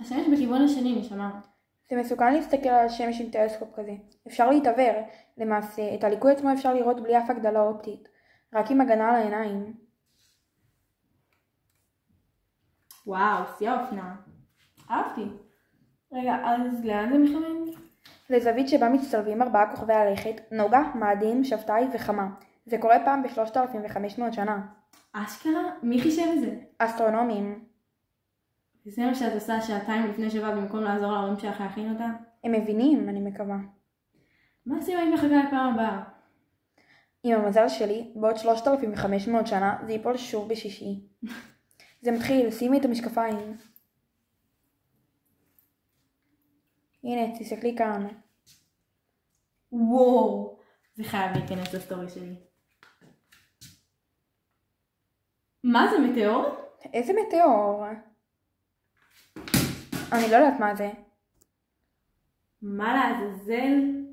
השמש בכיוון השני, נשמה. זה מסוכן להסתכל על השמש עם טלסקופ כזה. אפשר להתעוור. למעשה, את הליקוי עצמו אפשר לראות בלי אף הגדלה אופטית. רק עם הגנה על העיניים. וואו, שיא האופנה. אהבתי. רגע, אז לאן זה מכוון? לזווית שבה מצטלבים 4 כוכבי הלכת, נוגה, מאדים, שבתאי וחמה. זה קורה פעם ב-3,500 שנה. אשכרה? מי חישב את זה? אסטרונומים. זה מה שאת עושה שעתיים לפני שבוע במקום לעזור להורים שלך להכין אותה? הם מבינים, אני מקווה. מה עושים אם מחכה לפעם הבאה? עם המזל שלי, בעוד 3,500 שנה זה ייפול שוב בשישי. זה מתחיל, שימי את המשקפיים. הנה, תסתכלי כאן. וואו, זה חייב להיכנס לסטורי שלי. מה זה, מטאור? איזה מטאור? אני לא יודעת מה זה. מה לעזאזל?